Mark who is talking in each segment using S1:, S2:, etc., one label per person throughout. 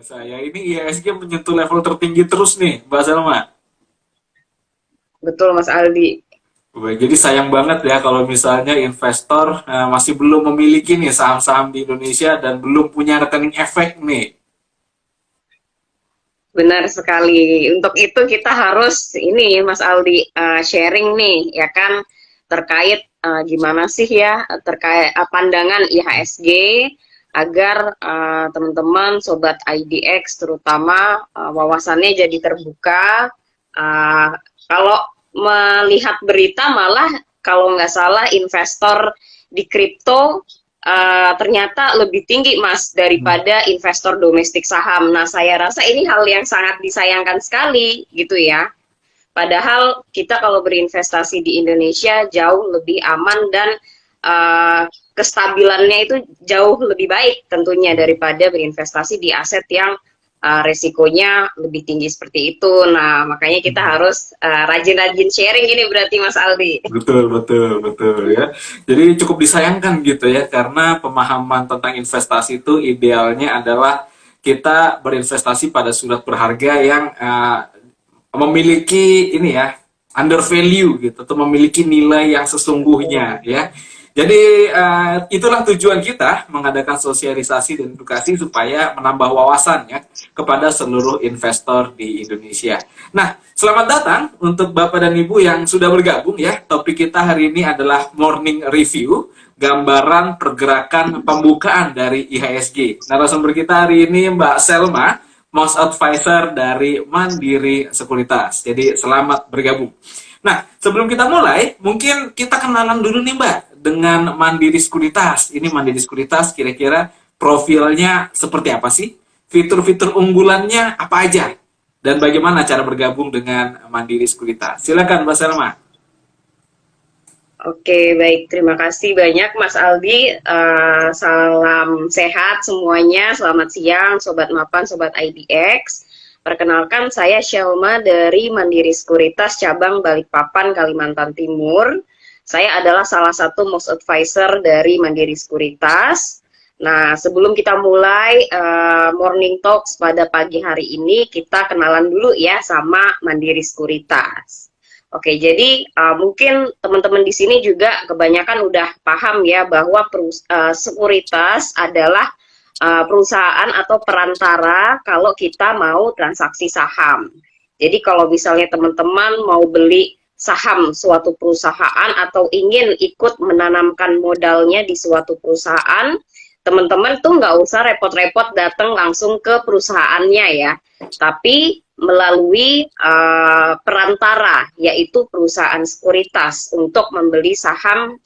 S1: biasa ya. Ini IHSG menyentuh level tertinggi terus nih, Mbak Selma.
S2: Betul Mas Aldi.
S1: Baik, jadi sayang banget ya kalau misalnya investor masih belum memiliki nih saham-saham di Indonesia dan belum punya rekening efek nih.
S2: Benar sekali. Untuk itu kita harus ini Mas Aldi sharing nih ya kan terkait gimana sih ya terkait pandangan IHSG agar teman-teman sobat IDX terutama wawasannya jadi terbuka. Uh, Kalau melihat berita malah kalau nggak salah investor di kripto ternyata lebih tinggi Mas daripada investor domestik saham. Nah, saya rasa ini hal yang sangat disayangkan sekali gitu ya. Padahal kita kalau berinvestasi di Indonesia jauh lebih aman dan kestabilannya itu jauh lebih baik tentunya daripada berinvestasi di aset yang resikonya lebih tinggi seperti itu. Nah, makanya kita harus rajin-rajin sharing ini berarti Mas Aldi.
S1: Betul, betul, betul ya. Jadi cukup disayangkan gitu ya, karena pemahaman tentang investasi itu idealnya adalah kita berinvestasi pada surat berharga yang memiliki ini ya, under value gitu, atau memiliki nilai yang sesungguhnya ya. Jadi itulah tujuan kita mengadakan sosialisasi dan edukasi supaya menambah wawasan ya kepada seluruh investor di Indonesia. Nah, selamat datang untuk Bapak dan Ibu yang sudah bergabung ya. Topik kita hari ini adalah morning review, gambaran pergerakan pembukaan dari IHSG. Narasumber kita hari ini Mbak Selma, Most Advisor dari Mandiri Sekuritas. Jadi selamat bergabung. Nah, sebelum kita mulai, mungkin kita kenalan dulu nih Mbak dengan Mandiri Sekuritas. Ini Mandiri Sekuritas kira-kira profilnya seperti apa sih? Fitur-fitur unggulannya apa aja? Dan bagaimana cara bergabung dengan Mandiri Sekuritas? Silakan Mbak Selma.
S2: Oke, baik. Terima kasih banyak Mas Aldi. Salam sehat semuanya. Selamat siang, Sobat Mapan, Sobat IDX. Perkenalkan, saya Shelma dari Mandiri Sekuritas Cabang Balikpapan, Kalimantan Timur. Saya adalah salah satu most advisor dari Mandiri Sekuritas. Nah, sebelum kita mulai morning talks pada pagi hari ini, kita kenalan dulu ya sama Mandiri Sekuritas. Oke, jadi mungkin teman-teman di sini juga kebanyakan udah paham ya bahwa sekuritas adalah perusahaan atau perantara kalau kita mau transaksi saham. Jadi kalau misalnya teman-teman mau beli saham suatu perusahaan atau ingin ikut menanamkan modalnya di suatu perusahaan, teman-teman tuh nggak usah repot-repot datang langsung ke perusahaannya ya, tapi melalui perantara, yaitu perusahaan sekuritas untuk membeli saham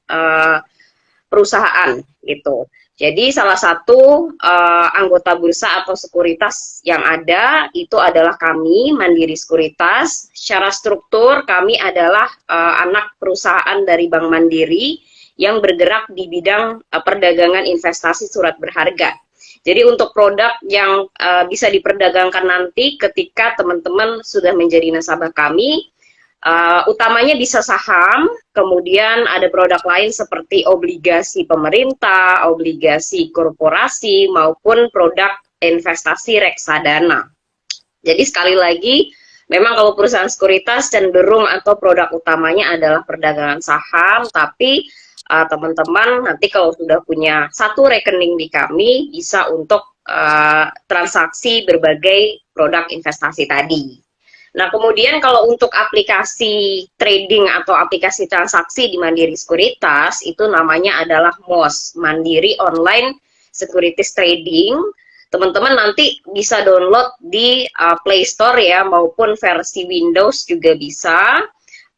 S2: perusahaan gitu. Jadi salah satu anggota bursa atau sekuritas yang ada itu adalah kami, Mandiri Sekuritas. Secara struktur kami adalah anak perusahaan dari Bank Mandiri yang bergerak di bidang perdagangan investasi surat berharga. Jadi untuk produk yang bisa diperdagangkan nanti ketika teman-teman sudah menjadi nasabah kami, utamanya bisa saham, kemudian ada produk lain seperti obligasi pemerintah, obligasi korporasi, maupun produk investasi reksadana. Jadi sekali lagi, memang kalau perusahaan sekuritas cenderung atau produk utamanya adalah perdagangan saham, tapi teman-teman nanti kalau sudah punya satu rekening di kami, bisa untuk transaksi berbagai produk investasi tadi. Nah, kemudian kalau untuk aplikasi trading atau aplikasi transaksi di Mandiri Sekuritas, itu namanya adalah MOS, Mandiri Online Securities Trading. Teman-teman nanti bisa download di Play Store ya, maupun versi Windows juga bisa.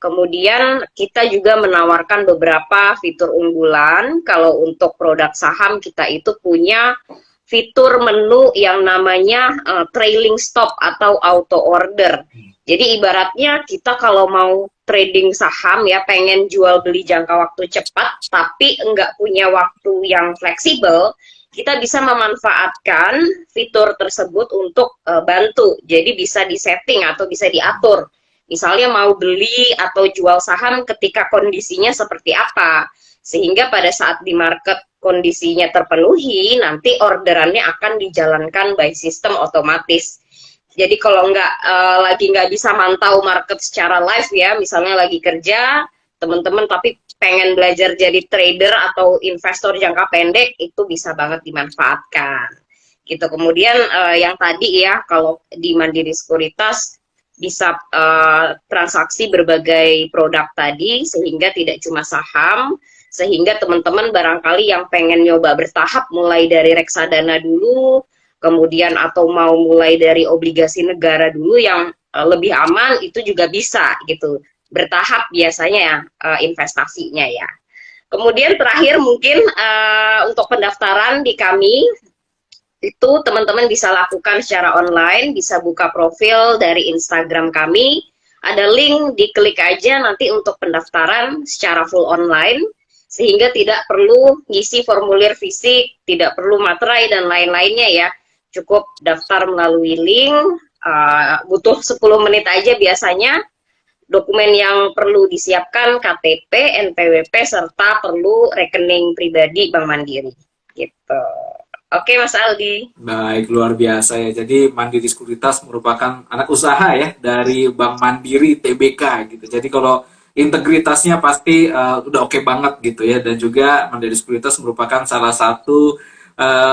S2: Kemudian kita juga menawarkan beberapa fitur unggulan. Kalau untuk produk saham kita itu punya fitur menu yang namanya trailing stop atau auto order. Jadi ibaratnya kita kalau mau trading saham ya pengen jual beli jangka waktu cepat tapi enggak punya waktu yang fleksibel, kita bisa memanfaatkan fitur tersebut untuk bantu. Jadi bisa disetting atau bisa diatur. Misalnya mau beli atau jual saham ketika kondisinya seperti apa. Sehingga pada saat di market kondisinya terpenuhi, nanti orderannya akan dijalankan by sistem otomatis. Jadi kalau lagi nggak bisa mantau market secara live ya, misalnya lagi kerja, teman-teman tapi pengen belajar jadi trader atau investor jangka pendek, itu bisa banget dimanfaatkan. Gitu. Kemudian yang tadi ya, kalau di Mandiri Sekuritas bisa transaksi berbagai produk tadi, sehingga tidak cuma saham, sehingga teman-teman barangkali yang pengen nyoba bertahap mulai dari reksadana dulu, kemudian atau mau mulai dari obligasi negara dulu yang lebih aman, itu juga bisa gitu, bertahap biasanya ya investasinya ya. Kemudian terakhir mungkin untuk pendaftaran di kami, itu teman-teman bisa lakukan secara online, bisa buka profil dari Instagram kami, ada link, diklik aja nanti untuk pendaftaran secara full online, sehingga tidak perlu ngisi formulir fisik, tidak perlu materai dan lain-lainnya ya, cukup daftar melalui link, butuh 10 menit aja biasanya. Dokumen yang perlu disiapkan KTP, NPWP, serta perlu rekening pribadi Bank Mandiri gitu. Oke Mas Aldi.
S1: Baik, luar biasa ya. Jadi Mandiri Sekuritas merupakan anak usaha ya dari Bank Mandiri TBK gitu. Jadi kalau integritasnya pasti udah oke banget gitu ya. Dan juga Mandiri Sekuritas merupakan salah satu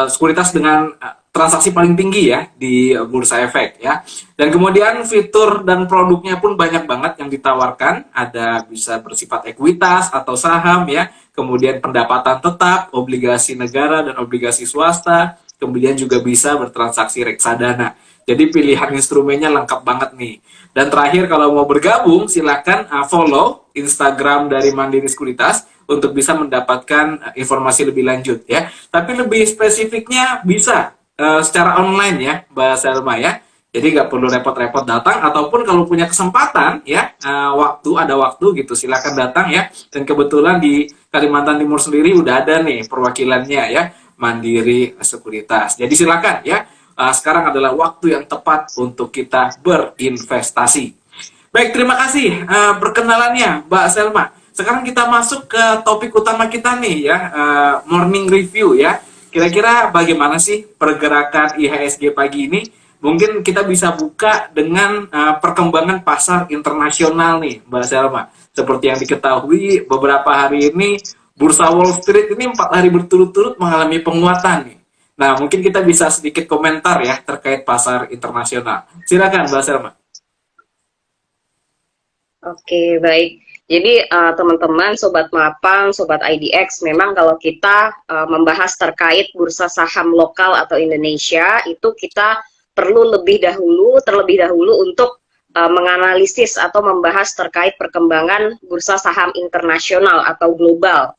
S1: sekuritas dengan transaksi paling tinggi ya di Bursa Efek ya. Dan kemudian fitur dan produknya pun banyak banget yang ditawarkan. Ada bisa bersifat ekuitas atau saham ya. Kemudian pendapatan tetap, obligasi negara dan obligasi swasta, kemudian juga bisa bertransaksi reksadana. Jadi pilihan instrumennya lengkap banget nih. Dan terakhir kalau mau bergabung silakan follow Instagram dari Mandiri Sekuritas untuk bisa mendapatkan informasi lebih lanjut ya. Tapi lebih spesifiknya bisa secara online ya Mbak Selma ya. Jadi nggak perlu repot-repot datang, ataupun kalau punya kesempatan ya ada waktu gitu silakan datang ya. Dan kebetulan di Kalimantan Timur sendiri udah ada nih perwakilannya ya Mandiri Sekuritas. Jadi silakan ya. Sekarang adalah waktu yang tepat untuk kita berinvestasi. Baik, terima kasih perkenalannya Mbak Selma. Sekarang kita masuk ke topik utama kita nih ya, morning review ya. Kira-kira bagaimana sih pergerakan IHSG pagi ini? Mungkin kita bisa buka dengan perkembangan pasar internasional nih, Mbak Selma. Seperti yang diketahui, beberapa hari ini Bursa Wall Street ini 4 hari berturut-turut mengalami penguatan nih. Nah, mungkin kita bisa sedikit komentar ya terkait pasar internasional. Silakan, Mbak Selma.
S2: Oke, baik. Jadi teman-teman, Sobat Mapang, Sobat IDX, memang kalau kita membahas terkait bursa saham lokal atau Indonesia, itu kita perlu terlebih dahulu untuk menganalisis atau membahas terkait perkembangan bursa saham internasional atau global.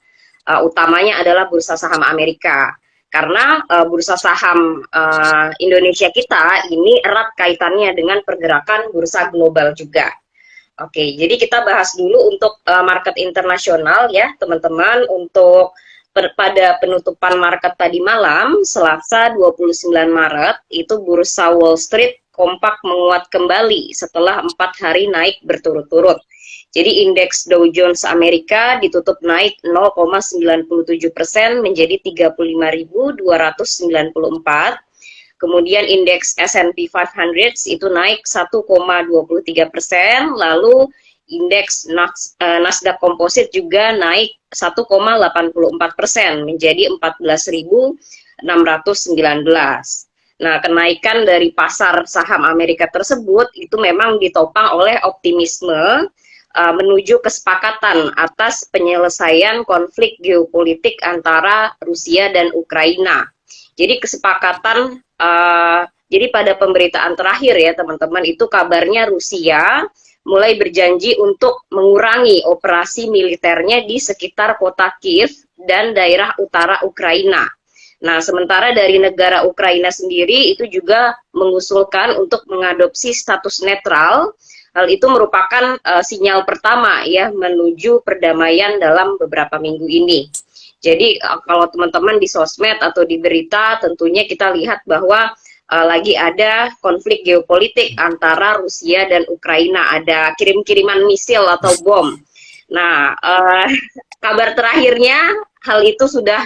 S2: Utamanya adalah bursa saham Amerika. Karena bursa saham Indonesia kita ini erat kaitannya dengan pergerakan bursa global juga. Oke, jadi kita bahas dulu untuk market internasional ya, teman-teman. Untuk pada penutupan market tadi malam, Selasa 29 Maret, itu bursa Wall Street kompak menguat kembali setelah 4 hari naik berturut-turut. Jadi indeks Dow Jones Amerika ditutup naik 0,97% menjadi 35.294. Kemudian indeks S&P 500 itu naik 1,23%, lalu indeks Nasdaq Composite juga naik 1,84% menjadi 14.619. Nah, kenaikan dari pasar saham Amerika tersebut itu memang ditopang oleh optimisme menuju kesepakatan atas penyelesaian konflik geopolitik antara Rusia dan Ukraina. Jadi kesepakatan, jadi pada pemberitaan terakhir ya teman-teman, itu kabarnya Rusia mulai berjanji untuk mengurangi operasi militernya di sekitar kota Kiev dan daerah utara Ukraina. Nah, sementara dari negara Ukraina sendiri itu juga mengusulkan untuk mengadopsi status netral. Hal itu merupakan sinyal pertama ya menuju perdamaian dalam beberapa minggu ini. Jadi kalau teman-teman di sosmed atau di berita tentunya kita lihat bahwa lagi ada konflik geopolitik antara Rusia dan Ukraina, ada kirim-kiriman misil atau bom. Nah, kabar terakhirnya hal itu sudah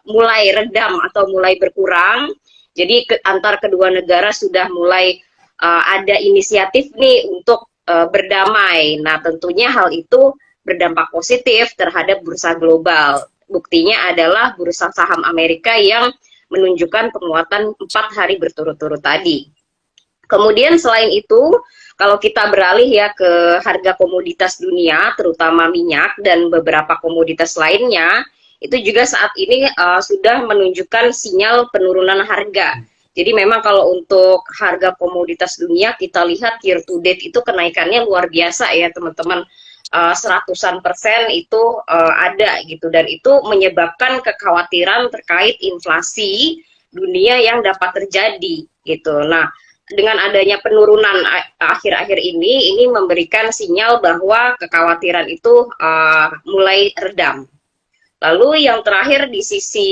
S2: mulai redam atau mulai berkurang. Jadi antar kedua negara sudah mulai ada inisiatif nih untuk berdamai. Nah, tentunya hal itu berdampak positif terhadap bursa global. Buktinya adalah bursa saham Amerika yang menunjukkan penguatan 4 hari berturut-turut tadi. Kemudian selain itu, kalau kita beralih ya ke harga komoditas dunia, terutama minyak dan beberapa komoditas lainnya, itu juga saat ini sudah menunjukkan sinyal penurunan harga. Jadi memang kalau untuk harga komoditas dunia kita lihat year to date itu kenaikannya luar biasa ya teman-teman. Seratusan persen itu ada gitu, dan itu menyebabkan kekhawatiran terkait inflasi dunia yang dapat terjadi gitu. Nah, dengan adanya penurunan akhir-akhir ini memberikan sinyal bahwa kekhawatiran itu mulai redam. Lalu yang terakhir di sisi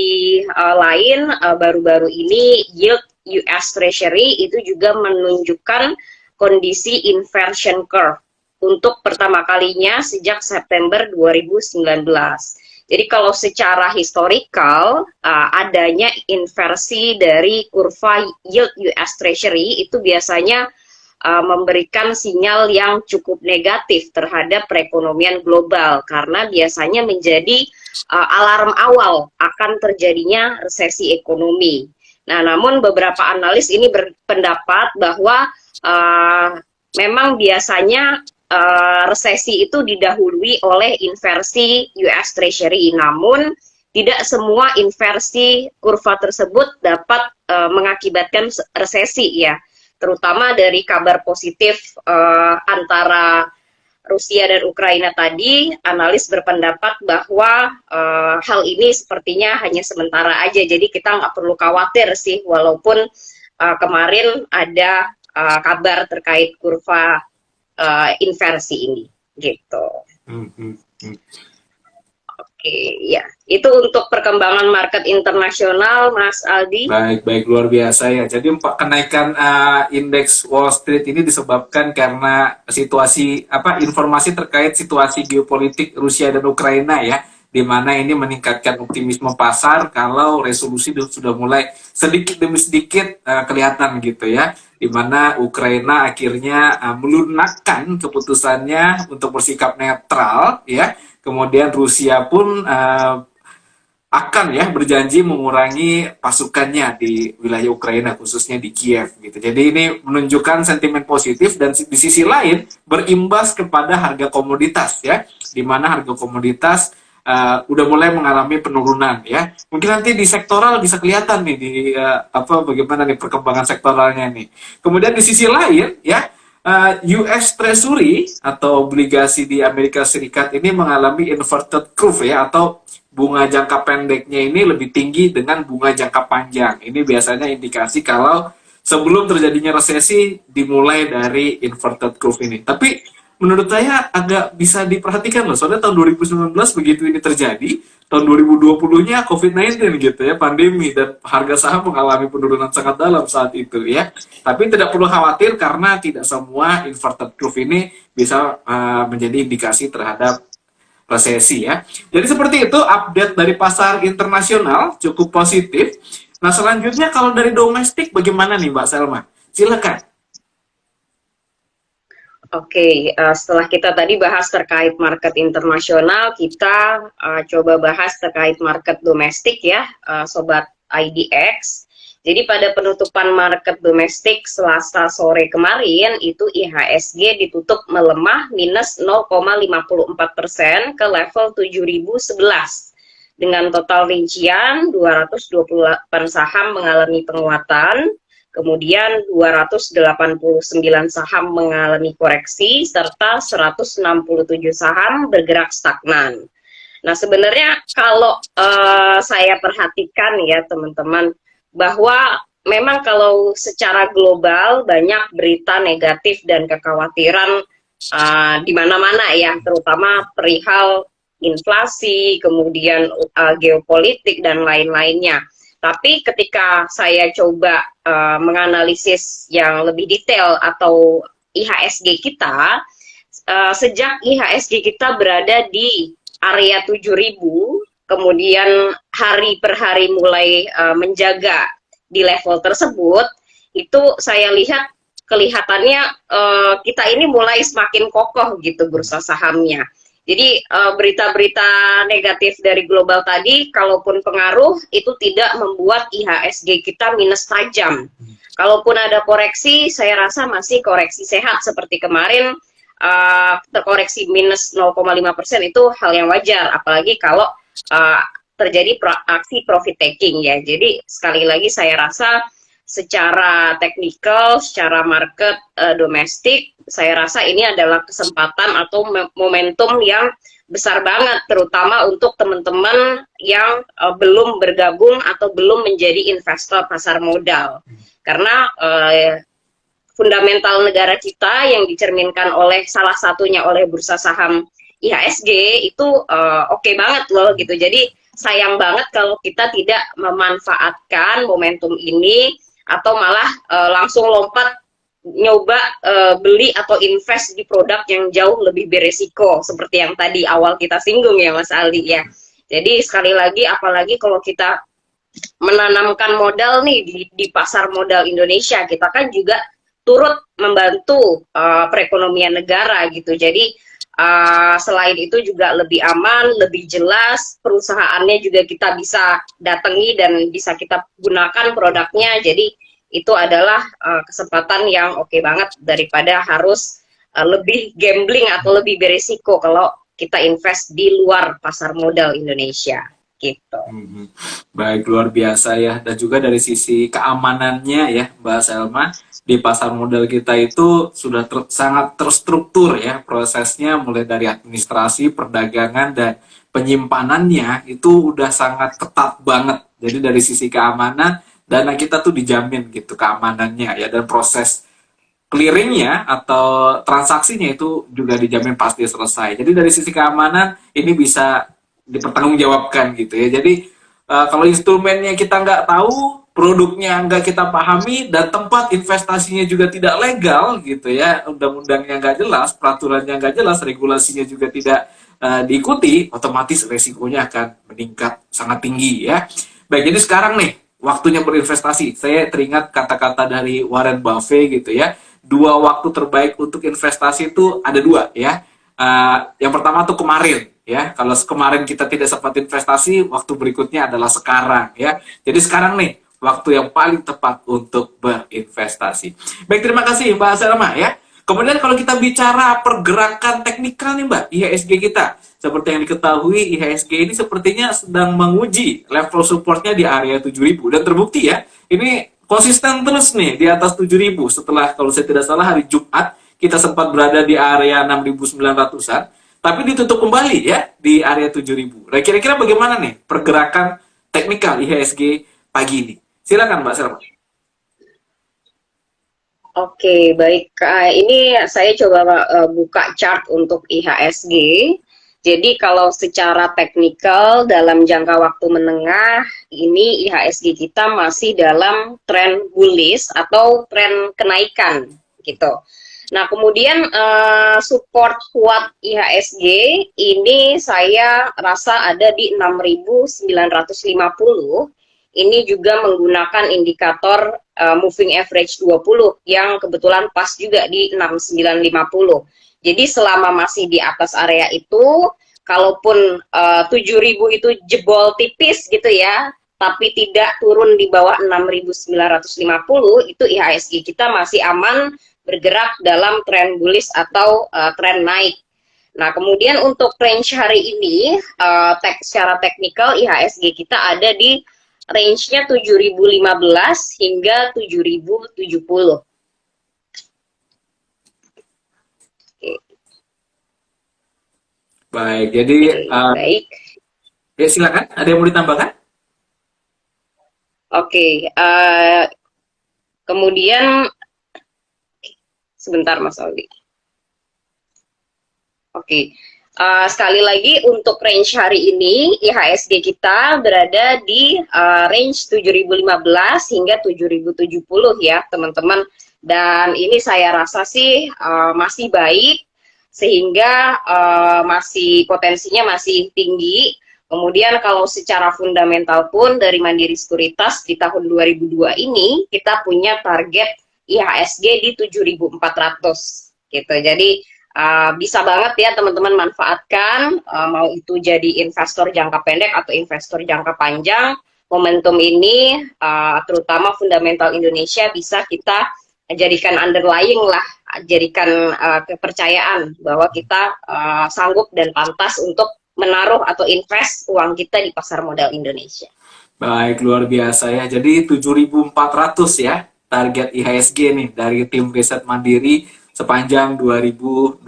S2: lain, baru-baru ini yield US Treasury itu juga menunjukkan kondisi inversion curve untuk pertama kalinya sejak September 2019. Jadi kalau secara historikal adanya inversi dari kurva yield US Treasury itu biasanya memberikan sinyal yang cukup negatif terhadap perekonomian global karena biasanya menjadi alarm awal akan terjadinya resesi ekonomi. Nah, namun beberapa analis ini berpendapat bahwa memang biasanya resesi itu didahului oleh inversi US Treasury, namun tidak semua inversi kurva tersebut dapat mengakibatkan resesi ya, terutama dari kabar positif antara Rusia dan Ukraina tadi. Analis berpendapat bahwa hal ini sepertinya hanya sementara aja, jadi kita nggak perlu khawatir sih, walaupun kemarin ada kabar terkait kurva inversi ini gitu. Oke, ya. Itu untuk perkembangan market internasional, Mas Aldi.
S1: Baik, luar biasa ya. Jadi kenaikan indeks Wall Street ini disebabkan karena situasi informasi terkait situasi geopolitik Rusia dan Ukraina ya, di mana ini meningkatkan optimisme pasar kalau resolusi sudah mulai sedikit demi sedikit kelihatan gitu ya, di mana Ukraina akhirnya melunakkan keputusannya untuk bersikap netral ya. Kemudian Rusia pun akan ya berjanji mengurangi pasukannya di wilayah Ukraina, khususnya di Kiev gitu. Jadi ini menunjukkan sentimen positif, dan di sisi lain berimbas kepada harga komoditas ya, di mana harga komoditas udah mulai mengalami penurunan ya. Mungkin nanti di sektoral bisa kelihatan nih di bagaimana nih perkembangan sektoralnya nih. Kemudian di sisi lain ya, US Treasury atau obligasi di Amerika Serikat ini mengalami inverted curve ya, atau bunga jangka pendeknya ini lebih tinggi dengan bunga jangka panjang. Ini biasanya indikasi kalau sebelum terjadinya resesi dimulai dari inverted curve ini. Tapi menurut saya agak bisa diperhatikan loh, soalnya tahun 2019 begitu ini terjadi, tahun 2020-nya COVID-19 gitu ya, pandemi, dan harga saham mengalami penurunan sangat dalam saat itu ya. Tapi tidak perlu khawatir karena tidak semua inverted curve ini bisa menjadi indikasi terhadap resesi ya. Jadi seperti itu update dari pasar internasional, cukup positif. Nah, selanjutnya kalau dari domestik bagaimana nih Mbak Selma? Silakan.
S2: Oke, setelah kita tadi bahas terkait market internasional, kita coba bahas terkait market domestik ya, Sobat IDX. Jadi pada penutupan market domestik Selasa sore kemarin, itu IHSG ditutup melemah minus 0,54% ke level 7.011. Dengan total rincian 228 saham mengalami penguatan, kemudian 289 saham mengalami koreksi, serta 167 saham bergerak stagnan. Nah, sebenarnya kalau saya perhatikan ya teman-teman, bahwa memang kalau secara global banyak berita negatif dan kekhawatiran di mana-mana ya, terutama perihal inflasi, kemudian geopolitik dan lain-lainnya. Tapi ketika saya coba menganalisis yang lebih detail atau IHSG kita, sejak IHSG kita berada di area 7.000, kemudian hari per hari mulai menjaga di level tersebut, itu saya lihat kelihatannya kita ini mulai semakin kokoh gitu bursa sahamnya. Jadi berita-berita negatif dari global tadi, kalaupun pengaruh, itu tidak membuat IHSG kita minus tajam. Kalaupun ada koreksi, saya rasa masih koreksi sehat seperti kemarin, terkoreksi minus 0,5% itu hal yang wajar, apalagi kalau terjadi aksi profit taking ya. Jadi sekali lagi saya rasa secara teknikal, secara market domestik, saya rasa ini adalah kesempatan atau momentum yang besar banget, terutama untuk teman-teman yang belum bergabung atau belum menjadi investor pasar modal. Karena fundamental negara kita yang dicerminkan oleh salah satunya oleh bursa saham IHSG itu oke banget loh gitu. Jadi sayang banget kalau kita tidak memanfaatkan momentum ini atau malah langsung lompat nyoba beli atau invest di produk yang jauh lebih beresiko seperti yang tadi awal kita singgung ya Mas Aldi ya. Jadi sekali lagi, apalagi kalau kita menanamkan modal nih di pasar modal Indonesia, kita kan juga turut membantu perekonomian negara gitu. Jadi selain itu juga lebih aman, lebih jelas, perusahaannya juga kita bisa datangi dan bisa kita gunakan produknya. Jadi itu adalah kesempatan yang oke banget daripada harus lebih gambling atau lebih beresiko kalau kita invest di luar pasar modal Indonesia gitu.
S1: Baik, luar biasa ya. Dan juga dari sisi keamanannya ya Mbak Selma, di pasar modal kita itu sudah sangat terstruktur ya prosesnya, mulai dari administrasi, perdagangan, dan penyimpanannya itu udah sangat ketat banget. Jadi dari sisi keamanan, dana kita tuh dijamin gitu keamanannya ya, dan proses clearingnya atau transaksinya itu juga dijamin pasti selesai. Jadi dari sisi keamanan ini bisa dipertanggungjawabkan gitu ya. Jadi kalau instrumennya kita nggak tahu, produknya nggak kita pahami, dan tempat investasinya juga tidak legal gitu ya, undang-undangnya nggak jelas, peraturannya nggak jelas, regulasinya juga tidak diikuti, otomatis resikonya akan meningkat sangat tinggi ya. Baik, jadi sekarang nih waktunya berinvestasi. Saya teringat kata-kata dari Warren Buffett gitu ya. 2 waktu terbaik untuk investasi itu ada 2 ya. Yang pertama tuh kemarin ya. Kalau kemarin kita tidak sempat investasi, waktu berikutnya adalah sekarang ya. Jadi sekarang nih waktu yang paling tepat untuk berinvestasi. Baik, terima kasih Mbak Selma ya. Kemudian kalau kita bicara pergerakan teknikal nih Mbak, IHSG kita, seperti yang diketahui IHSG ini sepertinya sedang menguji level supportnya di area 7.000, dan terbukti ya, ini konsisten terus nih di atas 7.000 setelah, kalau saya tidak salah, hari Jumat kita sempat berada di area 6.900-an, tapi ditutup kembali ya di area 7.000. Nah, kira-kira bagaimana nih pergerakan teknikal IHSG pagi ini? Silakan Mbak Selma.
S2: Oke, baik. Ini saya coba buka chart untuk IHSG. Jadi kalau secara teknikal dalam jangka waktu menengah, ini IHSG kita masih dalam tren bullish atau tren kenaikan gitu. Nah, kemudian support kuat IHSG ini saya rasa ada di 6.950. Ini juga menggunakan indikator moving average 20 yang kebetulan pas juga di 6.950. Jadi selama masih di atas area itu, kalaupun 7.000 itu jebol tipis gitu ya, tapi tidak turun di bawah 6.950, itu IHSG kita masih aman bergerak dalam tren bullish atau tren naik. Nah, kemudian untuk range hari ini, secara teknikal IHSG kita ada di range-nya 7.015 hingga 7.070.
S1: Baik, jadi
S2: baik.
S1: Ya silakan, ada yang mau ditambahkan?
S2: Oke, kemudian sebentar Mas Aldi. Oke. Sekali lagi untuk range hari ini IHSG kita berada di range 7.015 hingga 7.070 ya teman-teman, dan ini saya rasa sih masih baik sehingga masih potensinya masih tinggi. Kemudian kalau secara fundamental pun dari Mandiri Sekuritas di tahun 2002 ini kita punya target IHSG di 7.400 gitu. Jadi bisa banget ya teman-teman manfaatkan, mau itu jadi investor jangka pendek atau investor jangka panjang. Momentum ini terutama fundamental Indonesia bisa kita jadikan underlying lah, jadikan kepercayaan bahwa kita sanggup dan pantas untuk menaruh atau invest uang kita di pasar modal Indonesia.
S1: Baik, luar biasa ya. Jadi 7.400 ya target IHSG nih dari tim riset Mandiri sepanjang 2022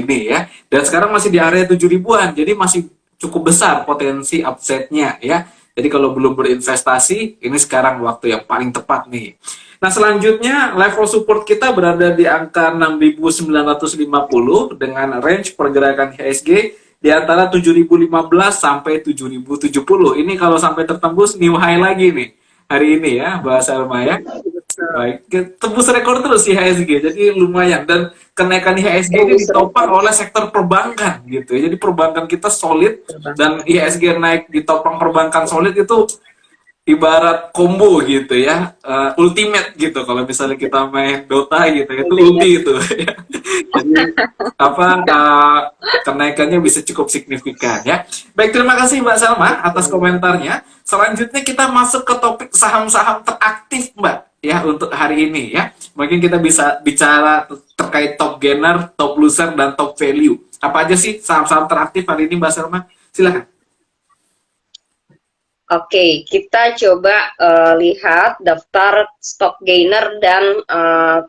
S1: ini ya. Dan sekarang masih di area 7.000-an, jadi masih cukup besar potensi upside-nya ya. Jadi kalau belum berinvestasi, ini sekarang waktu yang paling tepat nih. Nah, selanjutnya level support kita berada di angka 6.950 dengan range pergerakan IHSG di antara 7.015 sampai 7.070. Ini kalau sampai tertembus new high lagi nih hari ini ya, Mbak Salma ya. Baik, tembus rekor terus IHSG, jadi lumayan. Dan kenaikan IHSG ini ditopang oleh sektor perbankan gitu ya. Jadi perbankan kita solid dan IHSG naik ditopang perbankan solid itu ibarat combo gitu ya, ultimate gitu kalau misalnya kita main Dota gitu, itu ulti itu. Jadi kenaikannya bisa cukup signifikan ya. Baik, terima kasih Mbak Salma atas komentarnya. Selanjutnya kita masuk ke topik saham-saham teraktif Mbak ya untuk hari ini ya. Mungkin kita bisa bicara terkait top gainer, top loser, dan top value. Apa aja sih saham-saham teraktif hari ini Mbak Salma? Silakan.
S2: Oke, kita coba lihat daftar stock gainer dan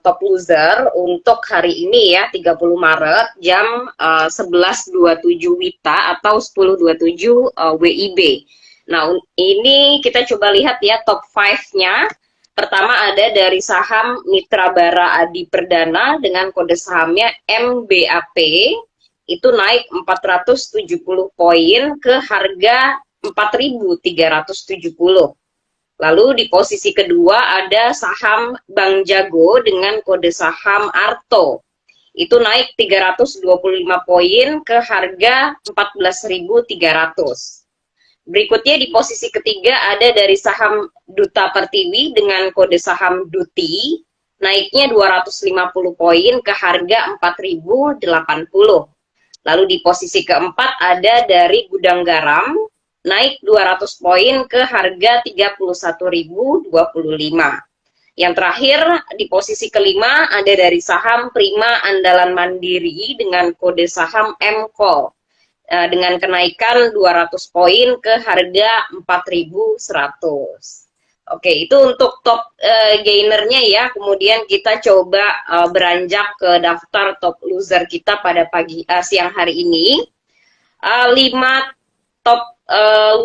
S2: top loser untuk hari ini ya, 30 Maret jam 11.27 WITA atau 10.27 WIB. Nah, ini kita coba lihat ya top 5-nya. Pertama ada dari saham Mitra Bara Adi Perdana dengan kode sahamnya MBAP, itu naik 470 poin ke harga 4.370. Lalu di posisi kedua ada saham Bank Jago dengan kode saham Arto. Itu naik 325 poin ke harga 14.300. Berikutnya di posisi ketiga ada dari saham Duta Pertiwi dengan kode saham Duti. Naiknya 250 poin ke harga 4.080. Lalu di posisi keempat ada dari Gudang Garam, naik 200 poin ke harga 31.025. Yang terakhir di posisi kelima ada dari saham Prima Andalan Mandiri dengan kode saham MCOL dengan kenaikan 200 poin ke harga 4.100. Oke, itu untuk top gainernya ya. Kemudian kita coba beranjak ke daftar top loser kita pada siang hari ini. 5 top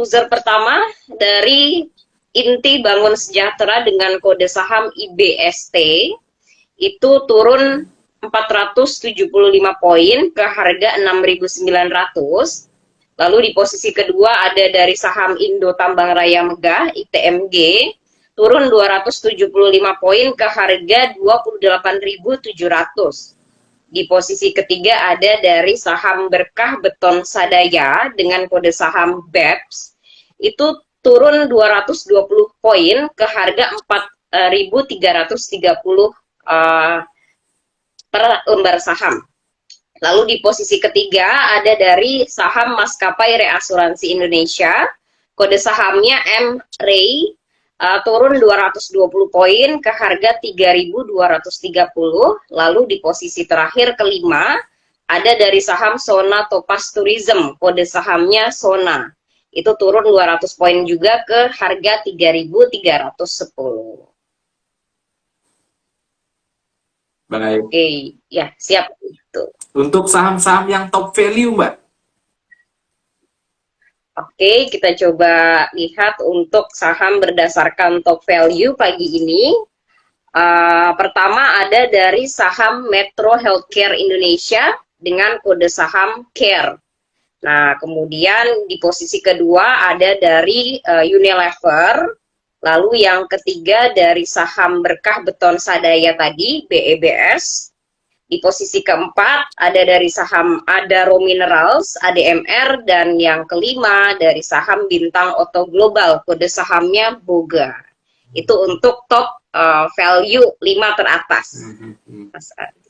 S2: loser pertama dari Inti Bangun Sejahtera dengan kode saham IBST itu turun 475 poin ke harga 6.900. Lalu di posisi kedua ada dari saham Indo Tambang Raya Megah ITMG turun 275 poin ke harga 28.700. Di posisi ketiga ada dari saham Berkah Beton Sadaya dengan kode saham BEPS itu turun 220 poin ke harga 4.330 per lembar saham. Lalu di posisi ketiga ada dari saham Maskapai Reasuransi Indonesia, kode sahamnya MREI, turun 220 poin ke harga 3.230. Lalu di posisi terakhir kelima ada dari saham Sona Topaz Tourism, kode sahamnya Sona. Itu turun 200 poin juga ke harga 3.310.
S1: Baik.
S2: Oke, ya siap itu.
S1: Untuk saham-saham yang top value, Mbak.
S2: Oke, kita coba lihat untuk saham berdasarkan top value pagi ini. Pertama ada dari saham Metro Healthcare Indonesia dengan kode saham CARE. Nah, kemudian di posisi kedua ada dari Unilever. Lalu yang ketiga dari saham Berkah Beton Sadaya tadi, BEBS. Di posisi keempat ada dari saham Adaro Minerals, ADMR, dan yang kelima dari saham Bintang Auto Global, kode sahamnya BOGA. Itu untuk top value 5 teratas.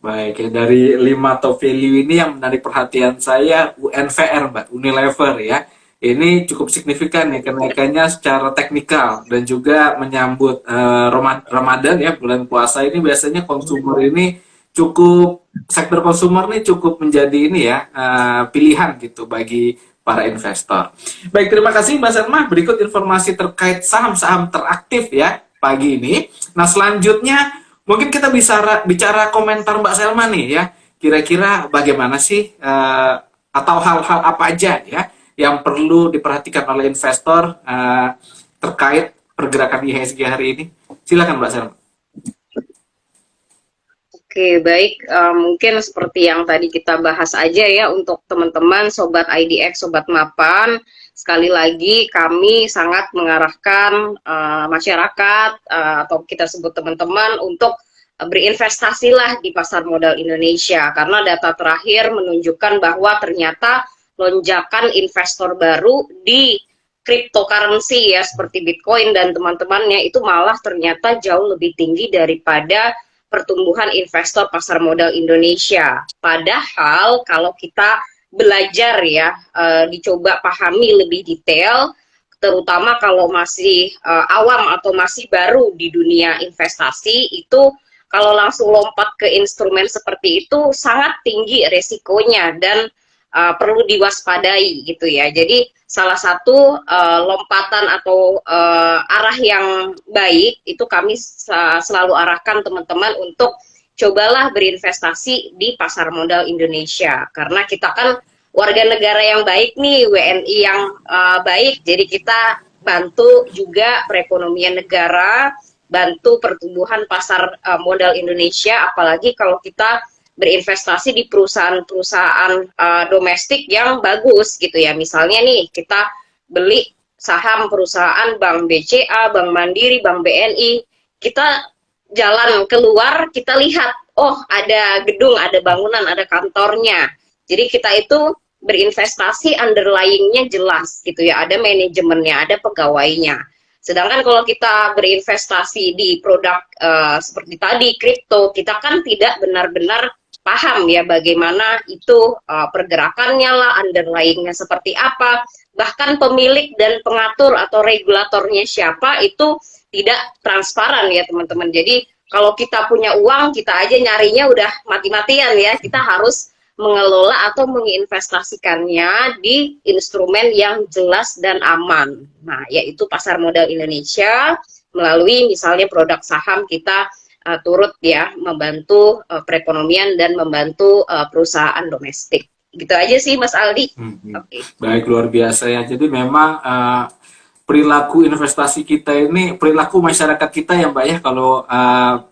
S1: Baik, ya, dari 5 top value ini yang menarik perhatian saya UNVR, Mbak, Unilever ya. Ini cukup signifikan ya kenaikannya secara teknikal dan juga menyambut Ramadan ya, bulan puasa ini biasanya konsumer ini cukup, sektor konsumer ini cukup menjadi ini ya, pilihan gitu bagi para investor. Baik, terima kasih Mbak Selma. Berikut informasi terkait saham-saham teraktif ya pagi ini. Nah, selanjutnya mungkin kita bisa bicara komentar Mbak Selma nih ya. Kira-kira bagaimana sih atau hal-hal apa aja ya yang perlu diperhatikan oleh investor terkait pergerakan IHSG hari ini? Silakan Mbak Selma.
S2: Oke, baik. Mungkin seperti yang tadi kita bahas aja ya untuk teman-teman Sobat IDX, Sobat Mapan. Sekali lagi kami sangat mengarahkan masyarakat atau kita sebut teman-teman untuk berinvestasilah di pasar modal Indonesia. Karena data terakhir menunjukkan bahwa ternyata lonjakan investor baru di cryptocurrency ya seperti Bitcoin dan teman-temannya itu malah ternyata jauh lebih tinggi daripada pertumbuhan investor pasar modal Indonesia. Padahal kalau kita belajar ya, dicoba pahami lebih detail, terutama kalau masih awam atau masih baru di dunia investasi, itu kalau langsung lompat ke instrumen seperti itu sangat tinggi resikonya dan perlu diwaspadai gitu ya. Jadi salah satu lompatan atau arah yang baik itu kami selalu arahkan teman-teman untuk cobalah berinvestasi di pasar modal Indonesia karena kita kan warga negara yang baik nih, WNI yang baik, jadi kita bantu juga perekonomian negara, bantu pertumbuhan pasar modal Indonesia, apalagi kalau kita berinvestasi di perusahaan-perusahaan domestik yang bagus gitu ya. Misalnya nih kita beli saham perusahaan Bank BCA, Bank Mandiri, Bank BNI, kita jalan keluar, kita lihat, oh ada gedung, ada bangunan, ada kantornya. Jadi kita itu berinvestasi underlying-nya jelas gitu ya, ada manajemennya, ada pegawainya. Sedangkan kalau kita berinvestasi di produk seperti tadi, kripto, kita kan tidak benar-benar paham ya bagaimana itu pergerakannya lah, underlying-nya seperti apa, bahkan pemilik dan pengatur atau regulatornya siapa itu tidak transparan ya teman-teman. Jadi kalau kita punya uang, kita aja nyarinya udah mati-matian ya, kita harus mengelola atau menginvestasikannya di instrumen yang jelas dan aman. Nah, yaitu pasar modal Indonesia melalui misalnya produk saham kita turut ya membantu perekonomian dan membantu perusahaan domestik. Gitu aja sih Mas Aldi.
S1: Okay. Baik, luar biasa ya. Jadi memang perilaku investasi kita ini, perilaku masyarakat kita ya Mbak ya, kalau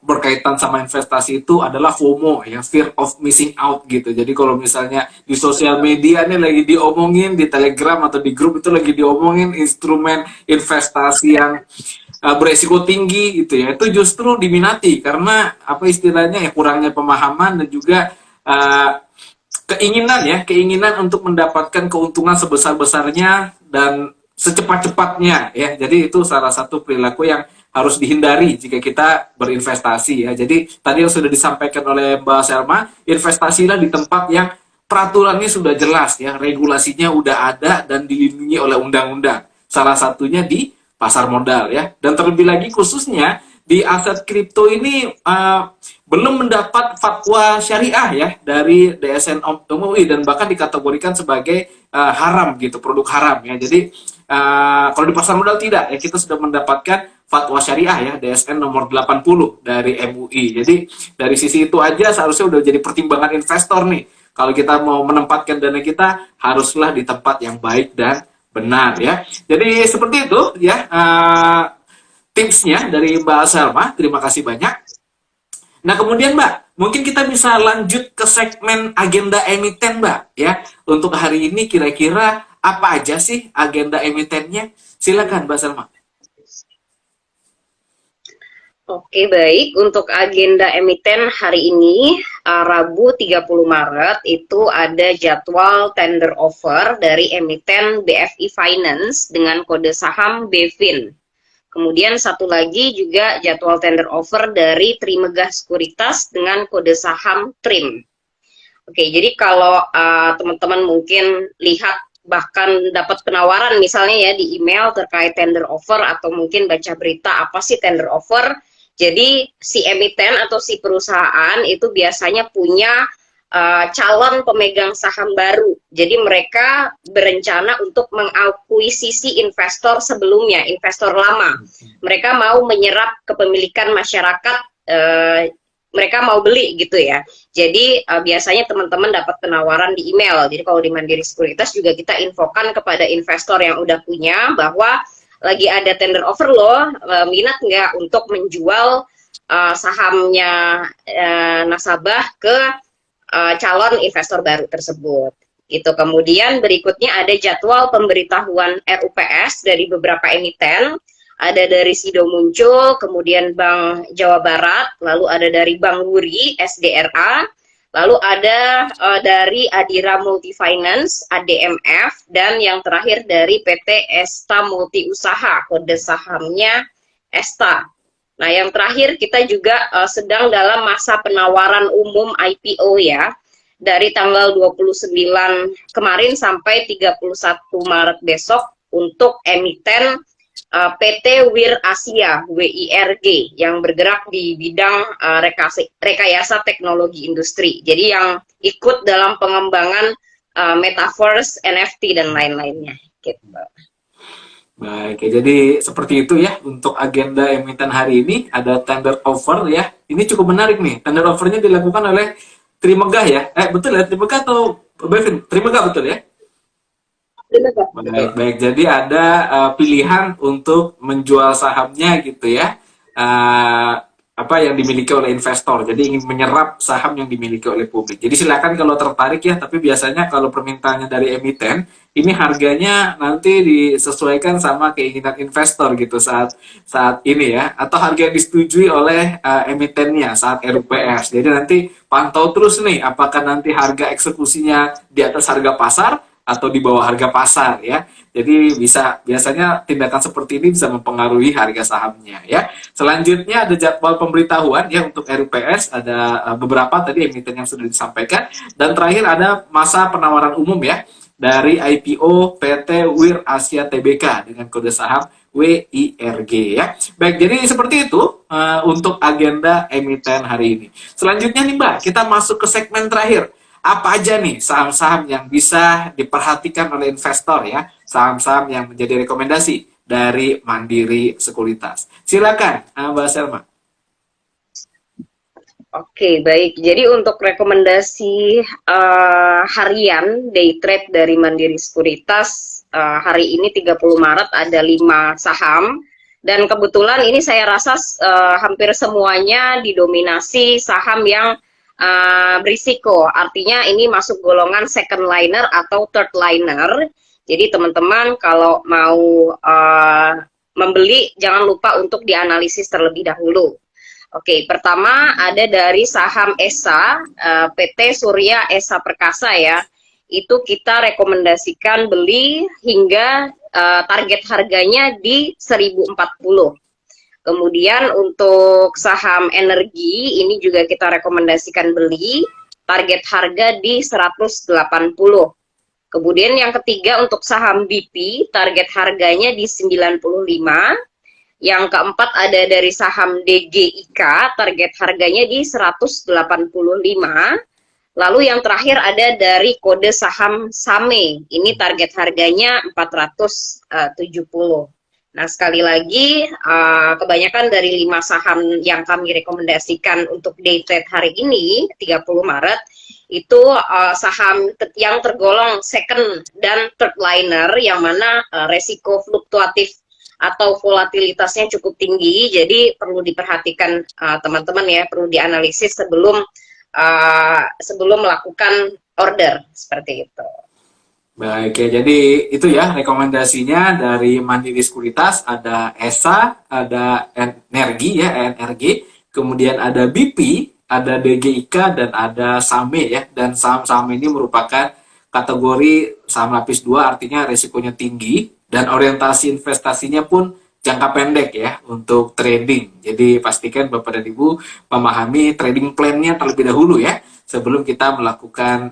S1: berkaitan sama investasi itu adalah FOMO ya, fear of missing out gitu. Jadi kalau misalnya di sosial media nih lagi diomongin, di Telegram atau di grup itu lagi diomongin instrumen investasi yang beresiko tinggi gitu ya, itu justru diminati karena apa istilahnya ya, kurangnya pemahaman dan juga keinginan untuk mendapatkan keuntungan sebesar-besarnya dan secepat-cepatnya ya. Jadi itu salah satu perilaku yang harus dihindari jika kita berinvestasi ya. Jadi tadi yang sudah disampaikan oleh Mbak Selma, investasilah di tempat yang peraturannya sudah jelas ya, regulasinya udah ada dan dilindungi oleh undang-undang. Salah satunya di pasar modal ya. Dan terlebih lagi khususnya di aset kripto ini belum mendapat fatwa syariah ya dari DSN MUI dan bahkan dikategorikan sebagai haram gitu, produk haram ya. Jadi kalau di pasar modal tidak ya, kita sudah mendapatkan fatwa syariah ya, DSN nomor 80 dari MUI. Jadi dari sisi itu aja seharusnya udah jadi pertimbangan investor nih. Kalau kita mau menempatkan dana kita haruslah di tempat yang baik dan benar ya. Jadi seperti itu ya tipsnya dari Mbak Selma. Terima kasih banyak. Nah kemudian Mbak, mungkin kita bisa lanjut ke segmen agenda emiten Mbak ya. Untuk hari ini kira-kira apa aja sih agenda emitennya? Silakan Mbak Selma.
S2: Oke, baik. Untuk agenda emiten hari ini, Rabu 30 Maret, itu ada jadwal tender offer dari emiten BFI Finance dengan kode saham BFIN. Kemudian satu lagi juga jadwal tender offer dari Trimegah Sekuritas dengan kode saham TRIM. Oke, jadi kalau teman-teman mungkin lihat bahkan dapat penawaran misalnya ya di email terkait tender offer atau mungkin baca berita apa sih tender offer. Jadi si emiten atau si perusahaan itu biasanya punya calon pemegang saham baru. Jadi mereka berencana untuk mengakuisisi investor sebelumnya, investor lama. Mereka mau menyerap kepemilikan masyarakat, mereka mau beli gitu ya. Jadi biasanya teman-teman dapat penawaran di email. Jadi kalau di Mandiri Sekuritas juga kita infokan kepada investor yang udah punya bahwa lagi ada tender offer loh, minat nggak untuk menjual sahamnya nasabah ke calon investor baru tersebut. Itu kemudian berikutnya ada jadwal pemberitahuan RUPS dari beberapa emiten. Ada dari Sido Muncul, kemudian Bank Jawa Barat, lalu ada dari Bank Wuri, SDRA, lalu ada dari Adira Multi Finance, ADMF, dan yang terakhir dari PT Esta Multi Usaha, kode sahamnya Esta. Nah, yang terakhir kita juga sedang dalam masa penawaran umum IPO ya, dari tanggal 29 kemarin sampai 31 Maret besok untuk emiten PT Wir Asia WIRG yang bergerak di bidang rekayasa teknologi industri. Jadi yang ikut dalam pengembangan metaverse, NFT dan lain-lainnya. Gitu.
S1: Baik, ya, jadi seperti itu ya untuk agenda emiten hari ini. Ada tender offer ya. Ini cukup menarik nih. Tender offernya dilakukan oleh Trimegah ya. Betul ya, Trimegah atau Bevin? Trimegah betul ya? Baik, baik. Jadi ada pilihan untuk menjual sahamnya gitu ya. Apa yang dimiliki oleh investor. Jadi ingin menyerap saham yang dimiliki oleh publik. Jadi silakan kalau tertarik ya, tapi biasanya kalau permintaannya dari emiten, ini harganya nanti disesuaikan sama keinginan investor gitu saat ini ya, atau harga yang disetujui oleh emitennya saat RUPS. Jadi nanti pantau terus nih apakah nanti harga eksekusinya di atas harga pasar atau di bawah harga pasar ya. Jadi biasanya tindakan seperti ini bisa mempengaruhi harga sahamnya ya. Selanjutnya ada jadwal pemberitahuan ya untuk RUPS, ada beberapa tadi emiten yang sudah disampaikan, dan terakhir ada masa penawaran umum ya dari IPO PT Wir Asia Tbk dengan kode saham WIRG ya. Baik, jadi seperti itu untuk agenda emiten hari ini. Selanjutnya nih Mbak, kita masuk ke segmen terakhir. Apa aja nih saham-saham yang bisa diperhatikan oleh investor ya, saham-saham yang menjadi rekomendasi dari Mandiri Sekuritas. Silakan Mbak Selma.
S2: Oke, baik. Jadi untuk rekomendasi harian day trade dari Mandiri Sekuritas hari ini 30 Maret ada 5 saham, dan kebetulan ini saya rasa hampir semuanya didominasi saham yang berisiko. Artinya ini masuk golongan second liner atau third liner. Jadi teman-teman kalau mau membeli jangan lupa untuk dianalisis terlebih dahulu. Oke, pertama ada dari saham ESA, PT Surya Esa Perkasa ya. Itu kita rekomendasikan beli hingga target harganya di 1040. Kemudian untuk saham energi ini juga kita rekomendasikan beli, target harga di 180. Kemudian yang ketiga untuk saham BP, target harganya di 95. Yang keempat ada dari saham DGIK, target harganya di 185. Lalu yang terakhir ada dari kode saham SAME, ini target harganya 470. Nah, sekali lagi, kebanyakan dari 5 saham yang kami rekomendasikan untuk day trade hari ini, 30 Maret, itu saham yang tergolong second dan third liner, yang mana resiko fluktuatif atau volatilitasnya cukup tinggi, jadi perlu diperhatikan teman-teman ya, perlu dianalisis sebelum melakukan order, seperti itu.
S1: Baik ya, jadi itu ya rekomendasinya dari Mandiri Sekuritas, ada ESA, ada Energi ya, ENRG, kemudian ada BP, ada DGIK, dan ada SAME ya. Dan saham-saham ini merupakan kategori saham lapis 2, artinya risikonya tinggi, dan orientasi investasinya pun jangka pendek ya untuk trading. Jadi pastikan Bapak dan Ibu memahami trading plan-nya terlebih dahulu ya, sebelum kita melakukan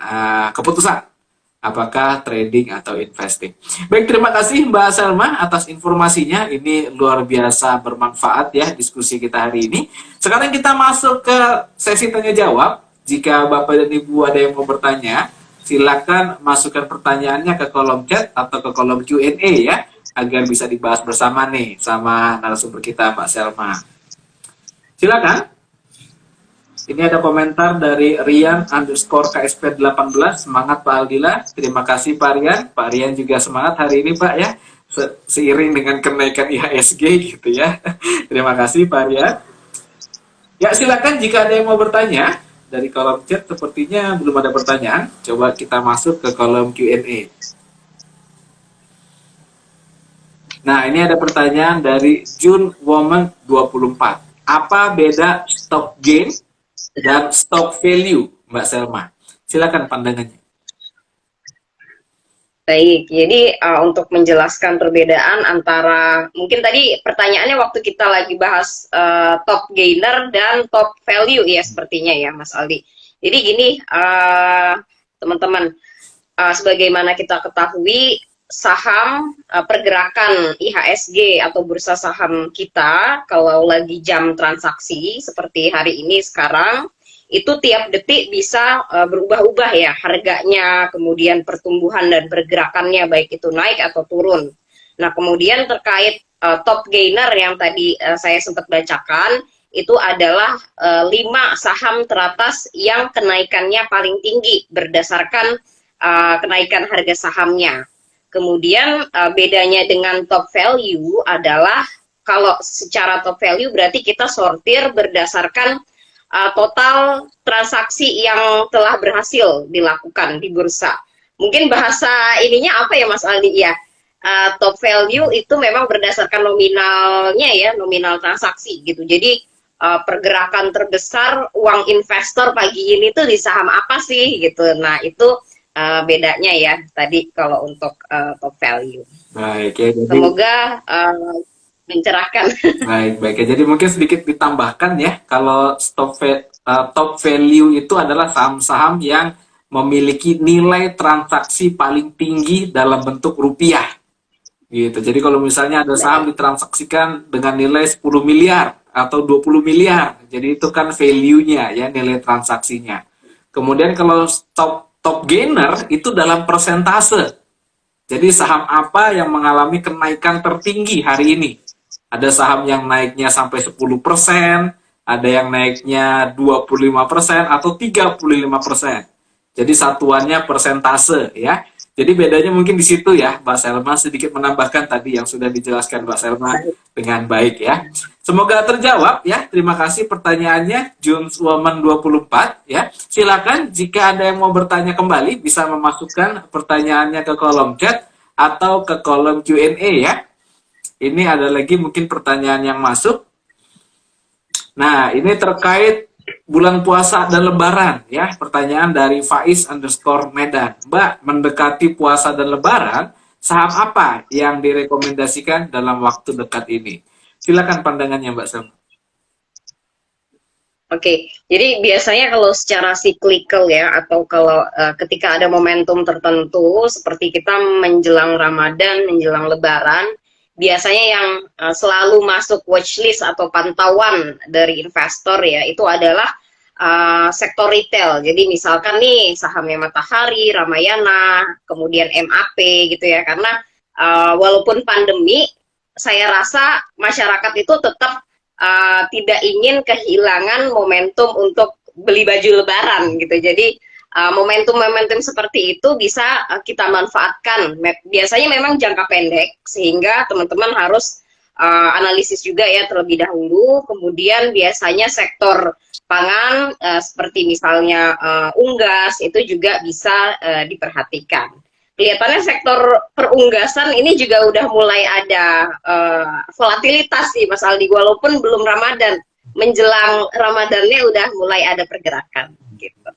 S1: keputusan apakah trading atau investing. Baik, terima kasih Mbak Selma atas informasinya. Ini luar biasa bermanfaat ya diskusi kita hari ini. Sekarang kita masuk ke sesi tanya jawab. Jika Bapak dan Ibu ada yang mau bertanya, silakan masukkan pertanyaannya ke kolom chat atau ke kolom Q&A ya, agar bisa dibahas bersama nih sama narasumber kita Mbak Selma. Silakan. Ini ada komentar dari Rian underscore KSP 18. Semangat Pak Aldila. Terima kasih Pak Rian. Pak Rian juga semangat hari ini Pak ya. Seiring dengan kenaikan IHSG gitu ya. Terima kasih Pak Rian. Ya silakan jika ada yang mau bertanya. Dari kolom chat sepertinya belum ada pertanyaan. Coba kita masuk ke kolom Q&A. Nah ini ada pertanyaan dari June Woman 24. Apa beda stock gain dan stock value, Mbak Selma? Silakan pandangannya.
S2: Baik, jadi untuk menjelaskan perbedaan antara, mungkin tadi pertanyaannya waktu kita lagi bahas top gainer dan top value ya sepertinya ya Mas Aldi. Jadi gini teman-teman, sebagaimana kita ketahui saham pergerakan IHSG atau bursa saham kita kalau lagi jam transaksi seperti hari ini sekarang itu tiap detik bisa berubah-ubah ya harganya, kemudian pertumbuhan dan pergerakannya baik itu naik atau turun. Nah kemudian terkait top gainer yang tadi saya sempat bacakan itu adalah 5 saham teratas yang kenaikannya paling tinggi berdasarkan kenaikan harga sahamnya. Kemudian bedanya dengan top value adalah kalau secara top value berarti kita sortir berdasarkan total transaksi yang telah berhasil dilakukan di bursa. Mungkin bahasa ininya apa ya Mas Aldi ya? Top value itu memang berdasarkan nominalnya ya, nominal transaksi gitu. Jadi pergerakan terbesar uang investor pagi ini tuh di saham apa sih gitu. Nah itu bedanya ya tadi kalau untuk top value.
S1: Baik ya, jadi
S2: Semoga mencerahkan.
S1: baik ya. Jadi mungkin sedikit ditambahkan ya, kalau top value itu adalah saham-saham yang memiliki nilai transaksi paling tinggi dalam bentuk rupiah. Gitu. Jadi kalau misalnya ada saham ditransaksikan dengan nilai 10 miliar atau 20 miliar, jadi itu kan value-nya ya, nilai transaksinya. Kemudian kalau top gainer itu dalam persentase. Jadi saham apa yang mengalami kenaikan tertinggi hari ini? Ada saham yang naiknya sampai 10%, ada yang naiknya 25% atau 35%. Jadi satuannya persentase ya. Jadi bedanya mungkin di situ ya, Mbak Selma sedikit menambahkan tadi yang sudah dijelaskan Mbak Selma dengan baik ya. Semoga terjawab ya. Terima kasih pertanyaannya Junes Woman 24 ya. Silakan jika ada yang mau bertanya kembali bisa memasukkan pertanyaannya ke kolom chat atau ke kolom Q&A ya. Ini ada lagi mungkin pertanyaan yang masuk. Nah, ini terkait bulan puasa dan lebaran ya. Pertanyaan dari Faiz underscore Medan. Mbak, mendekati puasa dan lebaran, saham apa yang direkomendasikan dalam waktu dekat ini? Silakan pandangannya Mbak Selma.
S2: Oke, jadi biasanya kalau secara cyclical ya, atau kalau ketika ada momentum tertentu, seperti kita menjelang Ramadan, menjelang Lebaran, biasanya yang selalu masuk watchlist atau pantauan dari investor ya, itu adalah sektor retail. Jadi misalkan nih sahamnya Matahari, Ramayana, kemudian MAP gitu ya, karena walaupun pandemi, saya rasa masyarakat itu tetap tidak ingin kehilangan momentum untuk beli baju lebaran gitu. Jadi momentum-momentum seperti itu bisa kita manfaatkan. Biasanya memang jangka pendek sehingga teman-teman harus analisis juga ya terlebih dahulu. Kemudian biasanya sektor pangan seperti misalnya unggas itu juga bisa diperhatikan. kelihatannya sektor perunggasan ini juga udah mulai ada volatilitas sih Mas Aldi, walaupun belum Ramadan, menjelang Ramadannya udah mulai ada pergerakan gitu.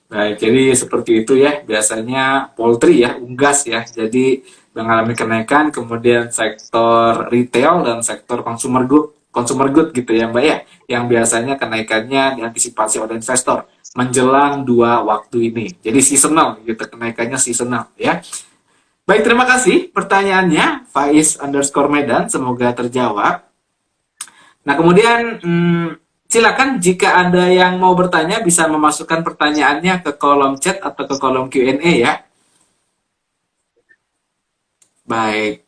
S1: Baik, jadi seperti itu ya, biasanya poultry ya, unggas ya, jadi mengalami kenaikan, kemudian sektor retail dan sektor consumer good gitu ya Mbak ya, yang biasanya kenaikannya diantisipasi oleh investor menjelang dua waktu ini. Jadi seasonal gitu, kenaikannya seasonal ya. Baik, terima kasih pertanyaannya, Faiz underscore Medan, semoga terjawab. Nah, kemudian silakan jika ada yang mau bertanya bisa memasukkan pertanyaannya ke kolom chat atau ke kolom Q&A ya. Baik.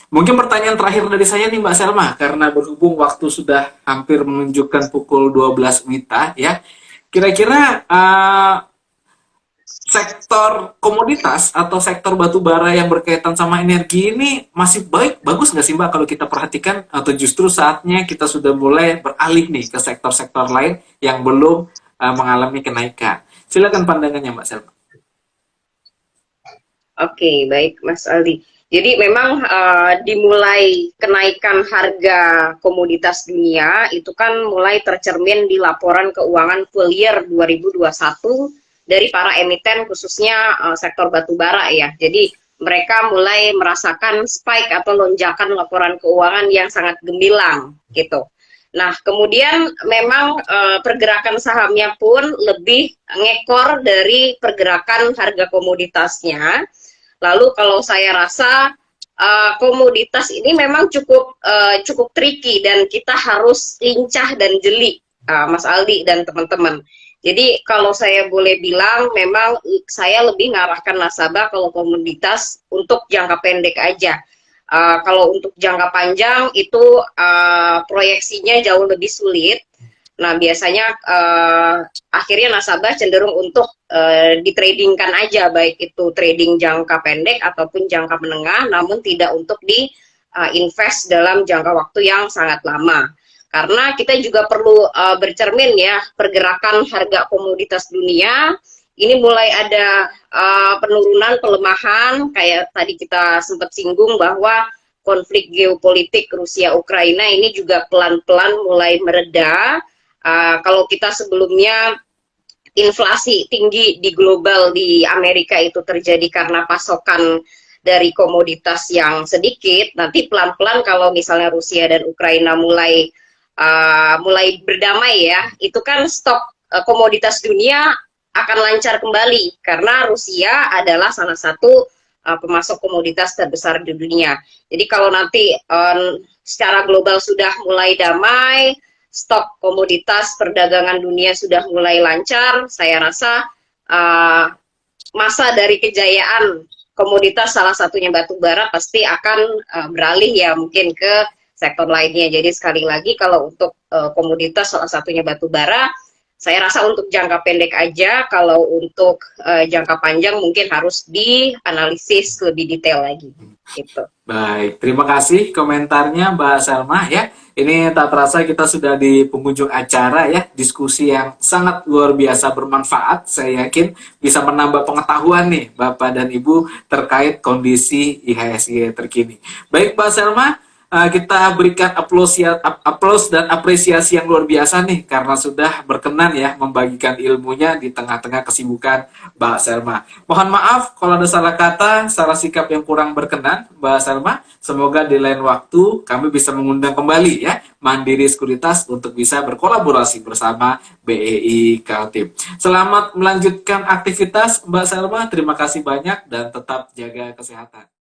S1: Mungkin pertanyaan terakhir dari saya nih Mbak Selma, karena berhubung waktu sudah hampir menunjukkan pukul 12 WITA ya. Kira-kira sektor komoditas atau sektor batu bara yang berkaitan sama energi ini masih bagus nggak sih Mbak kalau kita perhatikan, atau justru saatnya kita sudah mulai beralih nih ke sektor-sektor lain yang belum mengalami kenaikan? Silakan pandangannya Mbak Selma.
S2: Oke, baik Mas Aldi. Jadi memang dimulai kenaikan harga komoditas dunia itu kan mulai tercermin di laporan keuangan full year 2021 dari para emiten khususnya sektor batubara ya. Jadi mereka mulai merasakan spike atau lonjakan laporan keuangan yang sangat gemilang gitu. Nah, kemudian memang pergerakan sahamnya pun lebih ngekor dari pergerakan harga komoditasnya. Lalu kalau saya rasa komoditas ini memang cukup tricky dan kita harus lincah dan jeli, Mas Aldi dan teman-teman. Jadi kalau saya boleh bilang, memang saya lebih ngarahkan nasabah kalau komoditas untuk jangka pendek aja. Kalau untuk jangka panjang itu proyeksinya jauh lebih sulit. Nah, biasanya akhirnya nasabah cenderung untuk ditradingkan aja, baik itu trading jangka pendek ataupun jangka menengah, namun tidak untuk di invest dalam jangka waktu yang sangat lama. Karena kita juga perlu bercermin ya, pergerakan harga komoditas dunia ini mulai ada penurunan, pelemahan, kayak tadi kita sempat singgung bahwa konflik geopolitik Rusia-Ukraina ini juga pelan-pelan mulai mereda. Kalau kita sebelumnya inflasi tinggi di global di Amerika itu terjadi karena pasokan dari komoditas yang sedikit, nanti pelan-pelan kalau misalnya Rusia dan Ukraina mulai berdamai ya, itu kan stok komoditas dunia akan lancar kembali karena Rusia adalah salah satu pemasok komoditas terbesar di dunia. Jadi kalau nanti secara global sudah mulai damai, stok komoditas perdagangan dunia sudah mulai lancar, saya rasa masa dari kejayaan komoditas salah satunya batu bara pasti akan beralih ya mungkin ke sektor lainnya. Jadi sekali lagi kalau untuk komoditas salah satunya batu bara, saya rasa untuk jangka pendek aja, kalau untuk jangka panjang mungkin harus dianalisis lebih detail lagi. Gitu.
S1: Baik, terima kasih komentarnya Mbak Selma ya. Ini tak terasa kita sudah di penghujung acara ya, diskusi yang sangat luar biasa bermanfaat. Saya yakin bisa menambah pengetahuan nih Bapak dan Ibu terkait kondisi IHSG terkini. Baik Mbak Selma, kita berikan aplaus dan apresiasi yang luar biasa nih karena sudah berkenan ya membagikan ilmunya di tengah-tengah kesibukan Mbak Selma. Mohon maaf kalau ada salah kata, salah sikap yang kurang berkenan Mbak Selma. Semoga di lain waktu kami bisa mengundang kembali ya Mandiri Sekuritas untuk bisa berkolaborasi bersama BEI Kaltim. Selamat melanjutkan aktivitas Mbak Selma. Terima kasih banyak dan tetap jaga kesehatan.